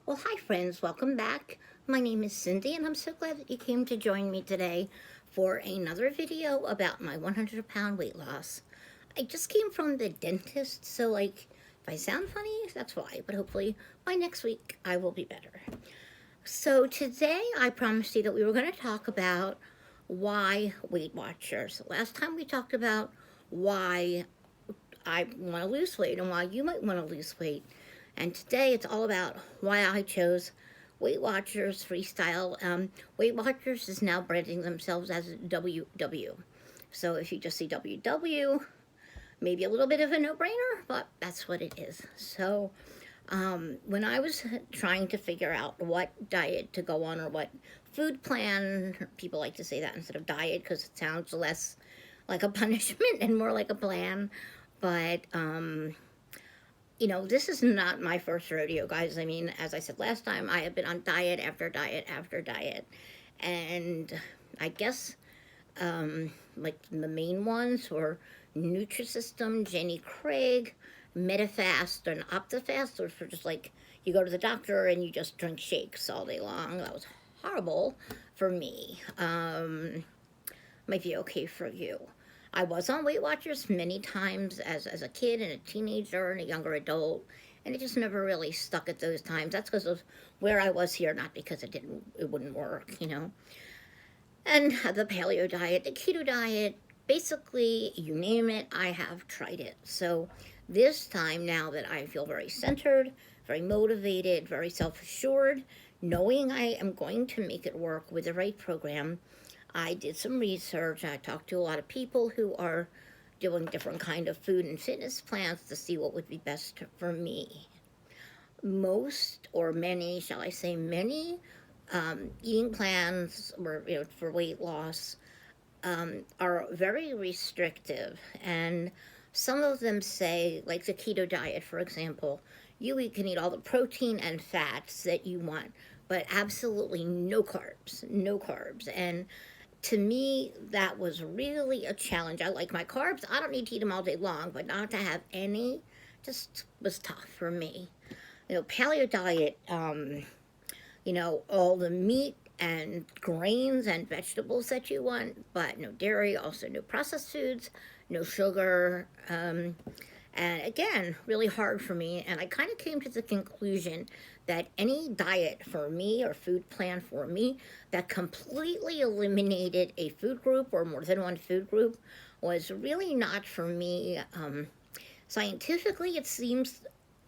Well, hi, friends. Welcome back. My name is Cindy, and I'm so glad that you came to join me today for another video about my 100-pound weight loss. I just came from the dentist, so, if I sound funny, that's why, but hopefully by next week I will be better. So, today I promised you that we were going to talk about why Weight Watchers. Last time we talked about why I want to lose weight and why you might want to lose weight. And today it's all about why I chose Weight Watchers Freestyle. Weight Watchers is now branding themselves as WW. So if you just see WW, maybe a little bit of a no-brainer, but that's what it is. So when I was trying to figure out what diet to go on or what food plan, people like to say that instead of diet because it sounds less like a punishment and more like a plan. But this is not my first rodeo, guys. I mean, as I said last time, I have been on diet after diet after diet. And I guess, like the main ones were Nutrisystem, Jenny Craig, Medifast, and Optifast, which were just like you go to the doctor and you just drink shakes all day long. That was horrible for me. Might be okay for you. I was on Weight Watchers many times as a kid and a teenager and a younger adult, and it just never really stuck at those times. That's because of where I was here, not because it wouldn't work. And the paleo diet, the keto diet, basically, you name it, I have tried it. So this time, now that I feel very centered, very motivated, very self-assured, knowing I am going to make it work with the right program, I did some research. I talked to a lot of people who are doing different kind of food and fitness plans to see what would be best for me. Most, or many, shall I say many, eating plans for weight loss are very restrictive, and some of them say, like the keto diet, for example, can eat all the protein and fats that you want, but absolutely no carbs, no carbs. And to me, that was really a challenge. I like my carbs. I don't need to eat them all day long, but not to have any just was tough for me. Paleo diet, all the meat and grains and vegetables that you want, but no dairy, also no processed foods, no sugar. And again, really hard for me. And I kind of came to the conclusion that any diet for me or food plan for me that completely eliminated a food group or more than one food group was really not for me. Scientifically, it seems,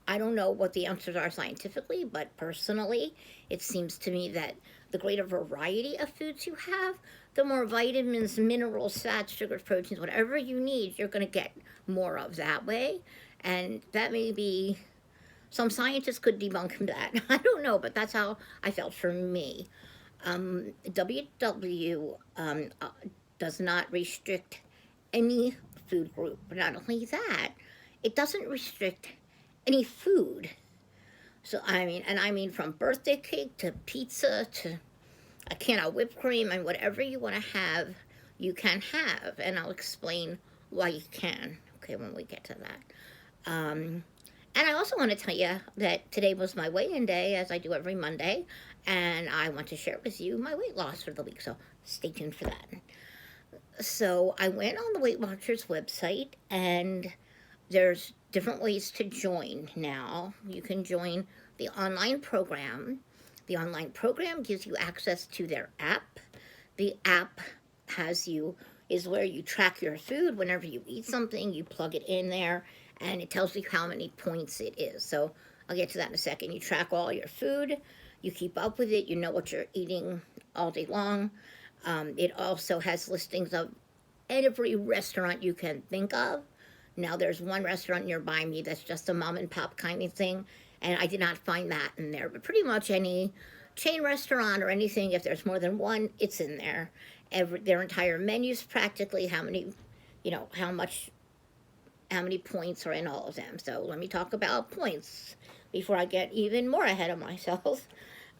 I don't know what the answers are scientifically, but personally, it seems to me that the greater variety of foods you have, the more vitamins, minerals, fats, sugars, proteins, whatever you need, you're going to get more of that way. And that may be, some scientists could debunk that. I don't know, but that's how I felt for me. WW does not restrict any food group. But not only that, it doesn't restrict any food. So I mean from birthday cake to pizza to a can of whipped cream and whatever you want to have, you can have. And I'll explain why you can, okay, when we get to that. And I also want to tell you that today was my weigh-in day, as I do every Monday, and I want to share with you my weight loss for the week, so stay tuned for that. So I went on the Weight Watchers website, and there's different ways to join now. You can join the online program. The online program gives you access to their app. The app is where you track your food. Whenever you eat something, you plug it in there, and it tells you how many points it is. So I'll get to that in a second. You track all your food. You keep up with it. You know what you're eating all day long. It also has listings of every restaurant you can think of. Now, there's one restaurant nearby me that's just a mom and pop kind of thing, and I did not find that in there. But pretty much any chain restaurant or anything, if there's more than one, it's in there. Their entire menus, practically, how many points are in all of them. So let me talk about points before I get even more ahead of myself.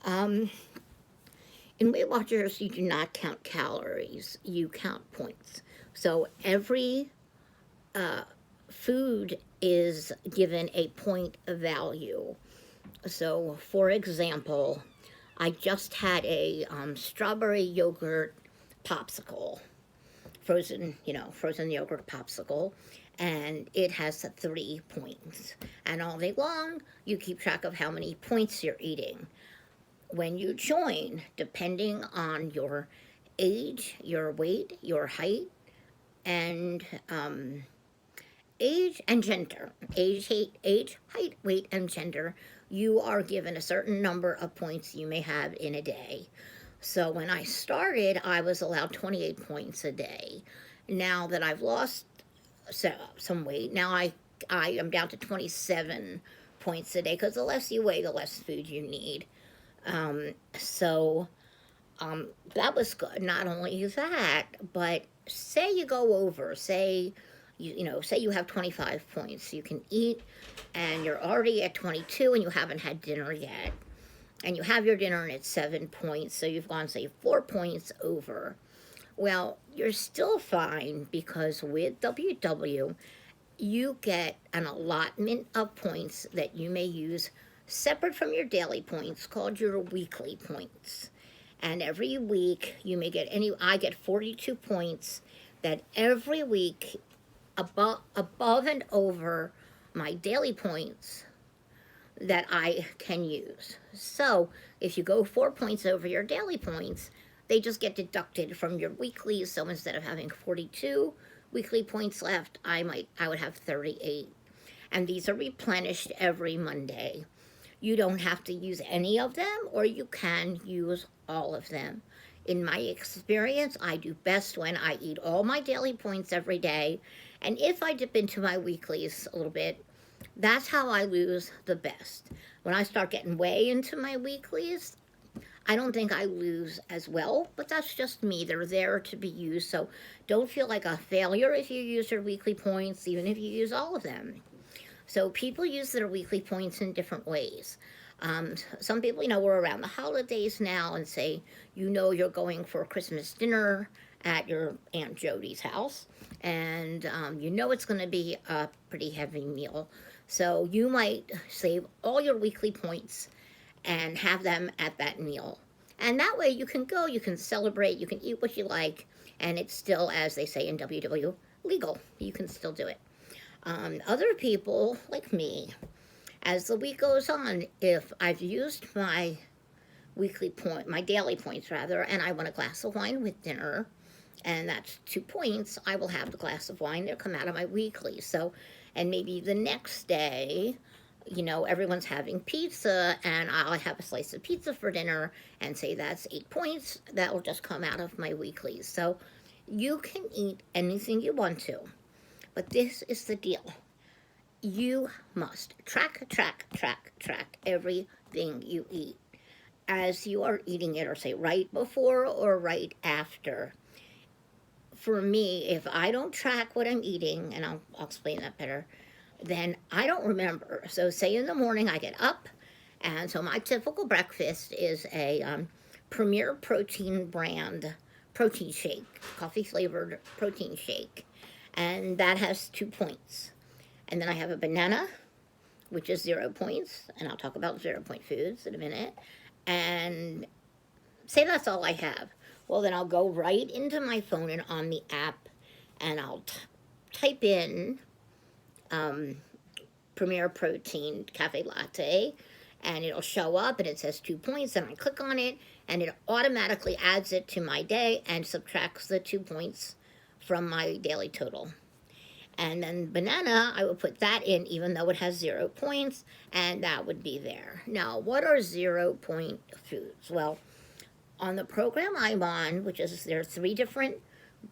In Weight Watchers, you do not count calories, you count points. So every food is given a point value. So, for example, I just had a strawberry yogurt popsicle, frozen yogurt popsicle, and it has 3 points. And all day long, you keep track of how many points you're eating. When you join, depending on your age, your weight, your height, and age and gender, height, weight, and gender, you are given a certain number of points you may have in a day. So when I started, I was allowed 28 points a day. Now that I've lost some weight, now I am down to 27 points a day because the less you weigh, the less food you need. So that was good. Not only that, but say you go over, say you have 25 points, you can eat, and you're already at 22 and you haven't had dinner yet, and you have your dinner and it's 7 points, so you've gone, say, 4 points over. Well, you're still fine because with WW, you get an allotment of points that you may use separate from your daily points called your weekly points. And every week you may get I get 42 points that every week above and over my daily points that I can use. So if you go 4 points over your daily points, they just get deducted from your weeklies. So instead of having 42 weekly points left, I would have 38. And these are replenished every Monday. You don't have to use any of them, or you can use all of them. In my experience, I do best when I eat all my daily points every day. And if I dip into my weeklies a little bit, that's how I lose the best. When I start getting way into my weeklies, I don't think I lose as well, but that's just me. They're there to be used, so don't feel like a failure if you use your weekly points, even if you use all of them. So people use their weekly points in different ways. Some people, we're around the holidays now and say, you're going for Christmas dinner at your Aunt Jody's house, and it's going to be a pretty heavy meal. So you might save all your weekly points and have them at that meal. And that way you can go, you can celebrate, you can eat what you like, and it's still, as they say in WW, legal. You can still do it. Other people, like me, as the week goes on, if I've used my daily points rather, and I want a glass of wine with dinner, and that's 2 points, I will have the glass of wine that'll come out of my weekly. So, and maybe the next day, everyone's having pizza, and I'll have a slice of pizza for dinner, and say that's 8 points, that will just come out of my weeklies. So you can eat anything you want to, but this is the deal. You must track everything you eat as you are eating it, or say right before or right after. For me, if I don't track what I'm eating, and I'll explain that better, then I don't remember. So say in the morning I get up, and so my typical breakfast is a Premier Protein brand protein shake, coffee flavored protein shake, and that has 2 points. And then I have a banana, which is 0 points, and I'll talk about 0-point foods in a minute, and say that's all I have. Well, then I'll go right into my phone and on the app, and I'll type in Premier Protein Cafe Latte, and it'll show up, and it says 2 points, and I click on it, and it automatically adds it to my day and subtracts the 2 points from my daily total. And then banana, I would put that in even though it has 0 points, and that would be there. Now, what are 0-point foods? Well, on the program I'm on, there are 3 different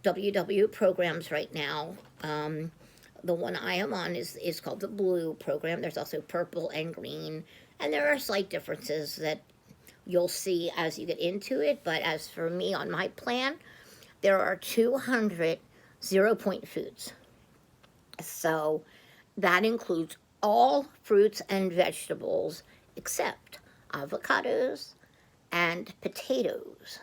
WW programs right now. The one I am on is called the Blue program. There's also purple and green, and there are slight differences that you'll see as you get into it. But as for me on my plan, there are 200 0-point foods. So that includes all fruits and vegetables except avocados and potatoes.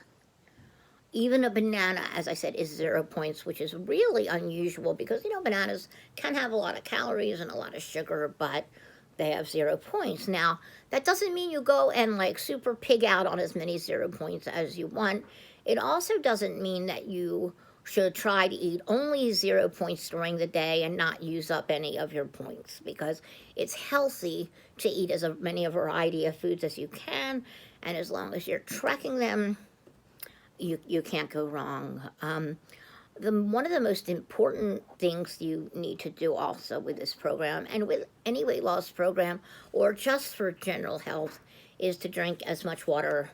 Even a banana, as I said, is 0 points, which is really unusual because, bananas can have a lot of calories and a lot of sugar, but they have 0 points. Now, that doesn't mean you go and like super pig out on as many 0 points as you want. It also doesn't mean that you should try to eat only 0 points during the day and not use up any of your points, because it's healthy to eat as many a variety of foods as you can, and as long as you're tracking them, you can't go wrong. One of the most important things you need to do also with this program, and with any weight loss program or just for general health, is to drink as much water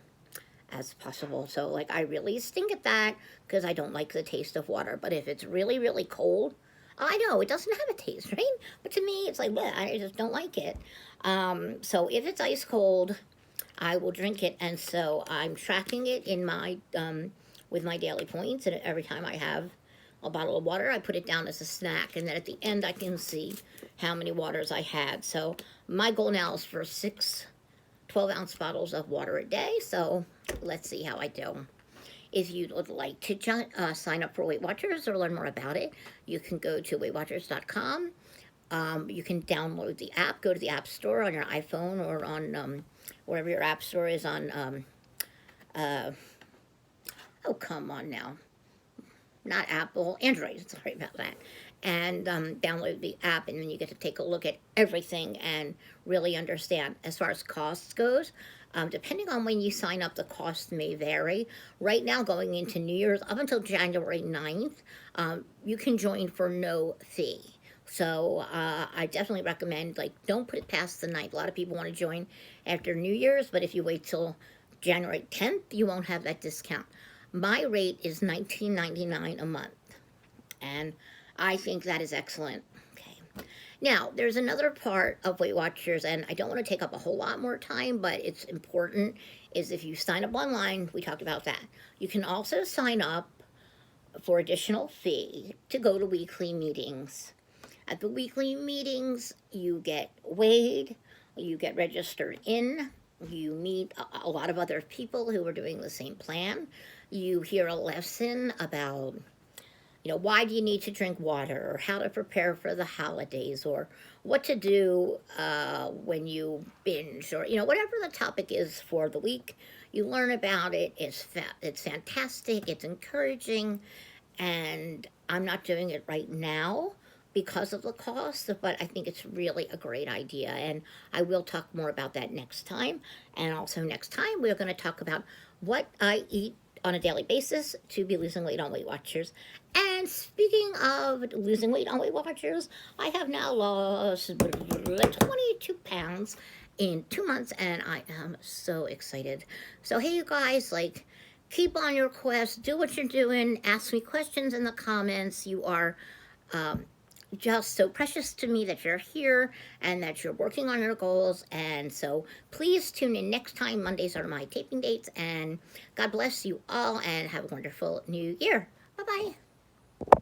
as possible. So like, I really stink at that because I don't like the taste of water. But if it's really, really cold, I know it doesn't have a taste, right? But to me, it's like, bleh, I just don't like it. So if it's ice cold, I will drink it. And so I'm tracking it in my with my daily points, and every time I have a bottle of water, I put it down as a snack, and then at the end I can see how many waters I had. So my goal now is for 6 12-ounce bottles of water a day, so let's see how I do. If you would like to sign up for Weight Watchers or learn more about it, you can go to weightwatchers.com. You can download the app, go to the App Store on your iPhone or on wherever your App Store is on, oh, come on now. Not Apple, Android, sorry about that. And download the app, and then you get to take a look at everything and really understand. As far as costs goes, depending on when you sign up, the cost may vary. Right now, going into New Year's, up until January 9th, you can join for no fee. So I definitely recommend, like, don't put it past the 9th. A lot of people want to join after New Year's, but if you wait till January 10th, you won't have that discount. My rate is $19.99 a month, and I think that is excellent. Okay. Now, there's another part of Weight Watchers, and I don't want to take up a whole lot more time, but it's important, is if you sign up online, we talked about that. You can also sign up for additional fee to go to weekly meetings. At the weekly meetings, you get weighed, you get registered in, you meet a lot of other people who are doing the same plan. You hear a lesson about, why do you need to drink water, or how to prepare for the holidays, or what to do when you binge, or, whatever the topic is for the week. You learn about it. It's fantastic. It's encouraging. And I'm not doing it right now because of the cost, but I think it's really a great idea. And I will talk more about that next time. And also next time, we're going to talk about what I eat on a daily basis to be losing weight on Weight Watchers. And speaking of losing weight on Weight Watchers, I have now lost 22 pounds in 2 months, and I am so excited. So hey, you guys, like, keep on your quest, do what you're doing, ask me questions in the comments. You are just so precious to me that you're here and that you're working on your goals. And so please tune in next time. Mondays are my taping dates, and God bless you all and have a wonderful new year. Bye-bye.